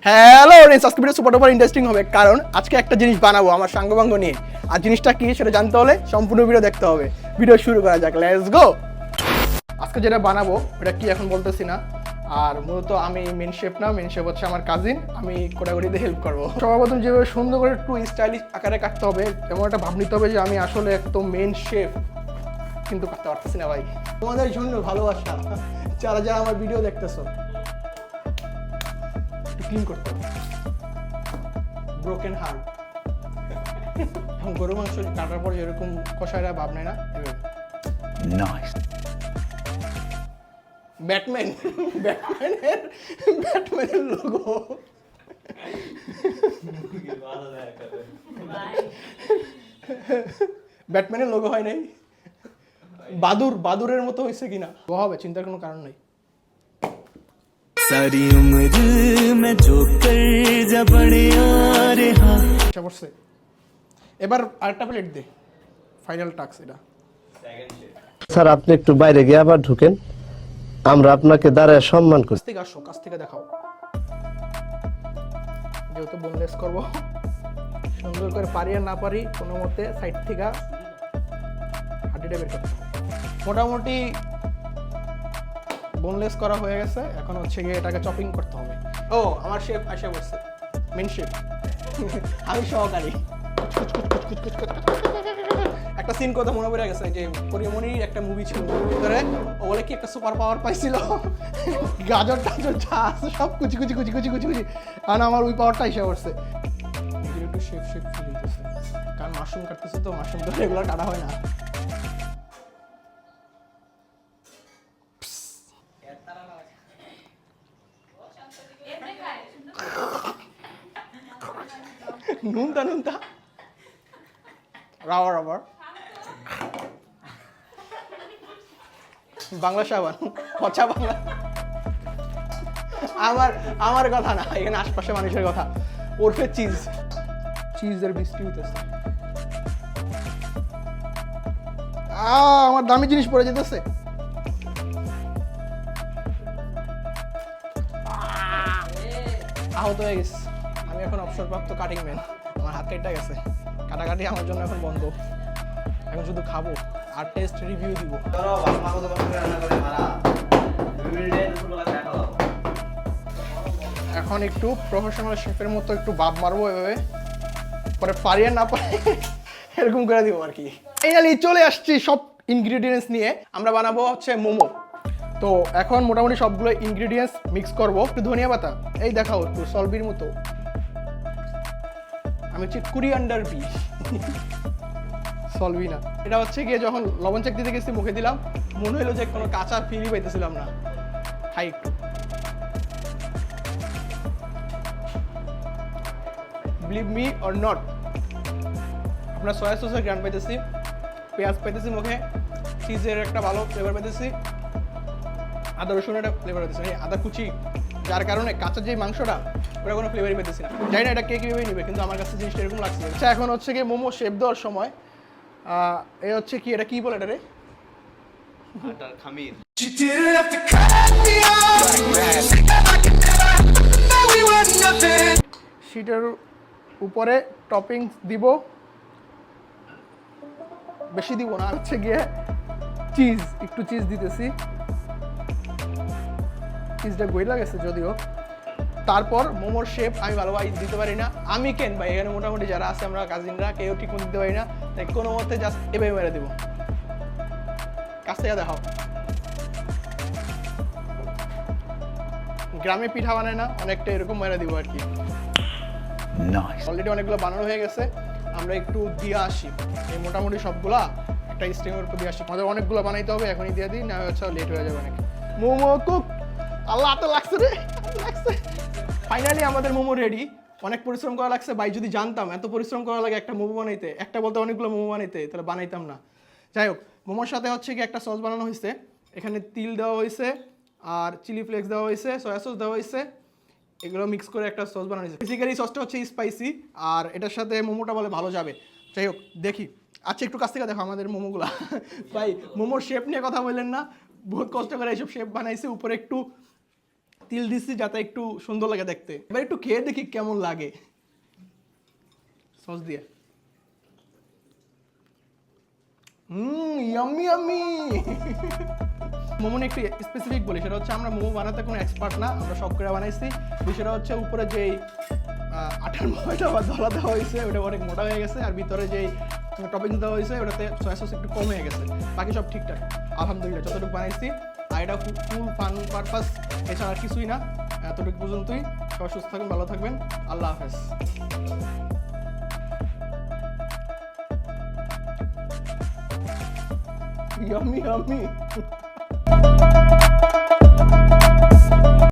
Hello friends, আজকে video super duper interesting হবে কারণ আজকে একটা জিনিস বানাবো আমার সাঙ্গবাঙ্গ নিয়ে। আর জিনিসটা কি সেটা জানতে হলে সম্পূর্ণ ভিডিও দেখতে হবে। ভিডিও শুরু করা যাক, লেটস গো। আজকে যেটা বানাবো এটা কি এখন বলতেছি না। আর মূলত আমি মেন শেফ না, মেন শেফ হচ্ছে আমার কাজিন। আমি কোটাকুটিতে হেল্প করবো। সর্বপ্রথম যেভাবে সুন্দর করে একটু স্টাইলিশ আকারে কাটতে হবে, এমন একটা ভাব নিতে হবে যে আমি আসলে একদম মেন শেফ, কিন্তু কাটতে পারতেছি না ভাই। তোমাদের জন্য ভালোবাসা, যারা যারা আমার ভিডিও দেখতেছো, ক্লিন করতে হবে। Broken heart. এখন গরু মাংস কাটার পর যেরকম কষায়রা ভাব নেয় না, নাইস। ব্যাটম্যানের লোগো। ব্যাটম্যানের লোগো হয় নাই, বাদুরের মতো হয়েছে কিনা হবে, চিন্তার কোনো কারণ নাই। सारी उम्र में जो कर जा बड़े आ रहा। এবার আরেকটা প্লেট দে, ফাইনাল টাস্ক এটা। স্যার আপনি একটু বাইরে গিয়ে আবার ঢুকেন, আমরা আপনাকে দাঁড়ায় সম্মান করি। কাছ থেকে দেখাও, যেহেতু বোনলেস করবো সুন্দর করে পারি আর না পারি কোনো মতে সাইড থেকে হাড্ডিটা বের করতে হবে। মোটামুটি বোনলেস করা হয়ে গেছে, এখন হচ্ছে গিয়ে এটাকে চপিং করতে হবে। ও আমার শেফ আসে বসছে, মেন শেফ। আমি সহকারী। একটা সিন কথা মনে পড়ে গেছে, যে পরিমণির একটা মুভি ছিল, ভিতরে ও বলে কি একটা সুপার পাওয়ার পাইছিল, গাজর টাজর যা আছে সব কুচি কুচি কুচি কুচি কুচি কুচি, কারণ আমার ওই পাওয়ারটা এসে পড়ছে। একটু শেফ শেফ ফিল হইতেছে, কারণ মাশরুম কাটতেছে তো, মাশরুম তো রেগুলার কাটা হয় না। নুনতা রাবার বাংলা সাবান, পচা বাংলা। আমার কথা না, এখানে আশপাশে মানুষের কথা। ওরফে চিজের বৃষ্টি হইতেছে। আমার দামি জিনিস পড়ে যেতেছে। আহত হয়ে গেছে। আমি এখন অবসরপ্রাপ্ত কাটিং ম্যান, আমার হাত কেটে গেছে। কাটাকাটি আমার জন্য এখন বন্ধ, এখন শুধু খাবো আর টেস্ট রিভিউ দিব। এখন একটু প্রফেশনাল শেফের মতো একটু ভাব মারবো, এভাবে পরে পারি আর না পারি এরকম করে দিব আর কি। ফাইনালি চলে আসছি সব ইনগ্রিডিয়েন্টস নিয়ে, আমরা বানাবো হচ্ছে মোমো। তো এখন মোটামুটি সবগুলো ইনগ্রিডিয়েন্টস মিক্স করবো। একটু ধনিয়া পাতা, এই দেখাও একটু সলবির মতো। আমি হচ্ছে কুরিয়ান্ডার বিশ, সলবি না। এটা হচ্ছে গিয়ে যখন লবণ চেক দিতে গেছি মুখে দিলাম, মনে হলো যে কোনো কাঁচা ফিলই পাইতেছিলাম না। খাই একটু, বিলিভ মি অর নট। আপনার সয়া সসের গ্রান পাইতেছি, পেঁয়াজ পাইতেছি মুখে, চিজের একটা ভালো ফ্লেভার পাইতেছি, আদা রসুনের একটা ফ্লেভার পাইতেছি, আদা কুচি, যার কারণে কাঁচা যে মাংসটা ওটা কোনো ফ্লেভারই পেতেছি না। জানি না এটা কে কীভাবে নিবে, কিন্তু আমার কাছে জিনিসটা এরকম লাগছে। আচ্ছা, এখন হচ্ছে কি মোমো শেপ দেওয়ার সময় এ হচ্ছে কি, এটা কি বলে এটা রে? আটার খামির। শিটের উপরে টপিংস দিব, বেশি দিব না। হচ্ছে গিয়ে চিজ, একটু চিজ দিতেছি। চিজটা গইলা গেছে যদিও। তারপর মোমোর শেপ আমি ভালোভাবে দিতে পারি না। আমি কেন ভাই, এখানে মোটামুটি যারা আছে আমরা কাজিনরা কেউ ঠিক মতো দিতে পারি না, তাই কোনো মতে জাস্ট এভাবে মেরে দেবো। কাছ থেকে দেখাও। গ্রামে পিঠা বানায় না, অনেকটা এরকম মেরে দিব আর কি। অলরেডি অনেকগুলো বানানো হয়ে গেছে, আমরা একটু দিয়ে আসি। এই মোটামুটি সবগুলা একটা স্টিমের উপর দিয়ে আসি। আমাদের অনেকগুলো বানাইতে হবে, এখনই দিয়ে দিই, না হচ্ছে লেট হয়ে যাবে অনেক। মোমো কুক, আল্লাহ তো লাগছে রে, লাগছে। ফাইনালি আমাদের মোমো রেডি। অনেক পরিশ্রম করা লাগছে ভাই, যদি জানতাম এত পরিশ্রম করা লাগে একটা মোমো বানাইতে, একটা বলতে অনেকগুলো মোমো বানাইতে, তাহলে বানাইতাম না। যাই হোক, মোমোর সাথে হচ্ছে কি একটা সস বানানো হয়েছে। এখানে তিল দেওয়া হয়েছে, আর চিলি ফ্লেক্স দেওয়া হয়েছে, সয়া সস দেওয়া হয়েছে, এগুলো মিক্স করে একটা সস বানানো হয়েছে। বেসিক্যালি সসটা হচ্ছে স্পাইসি, আর এটার সাথে মোমোটা বলে ভালো যাবে। যাই হোক দেখি। আচ্ছা, একটু কাছ থেকে দেখো আমাদের মোমোগুলা। ভাই মোমোর শেপ নিয়ে কথা বললেন না, বহুত কষ্ট করে এইসব শেপ বানাইছে। উপরে একটু তিল দিচ্ছি যাতে একটু সুন্দর লাগে দেখতে। এবার একটু খেয়ে দেখি কেমন লাগে সস দিয়ে। Yummy yummy. মোমো একটু স্পেসিফিক বলি, সেটা হচ্ছে আমরা মোমো বানাতে কোনো এক্সপার্ট না, আমরা শখ করে বানাইছি। বিষয়টা হচ্ছে উপরে যেই আটার ময়দা বা দলা দেওয়া হয়েছে ওটা অনেক মোটা হয়ে গেছে, আর ভিতরে যেই টপিংস দেওয়া হয়েছে ওটাতে সয়া সস একটু কম হয়ে গেছে, বাকি সব ঠিকঠাক আলহামদুলিল্লাহ যতটুকু বানাইছি। আর এটা ফুল ফান পারপাস, এছাড়া আর কিছুই না। এতটুকু পর্যন্তই। সবাই সুস্থ থাকবেন, ভালো থাকবেন, আল্লাহ হাফেজ। Yummy yummy.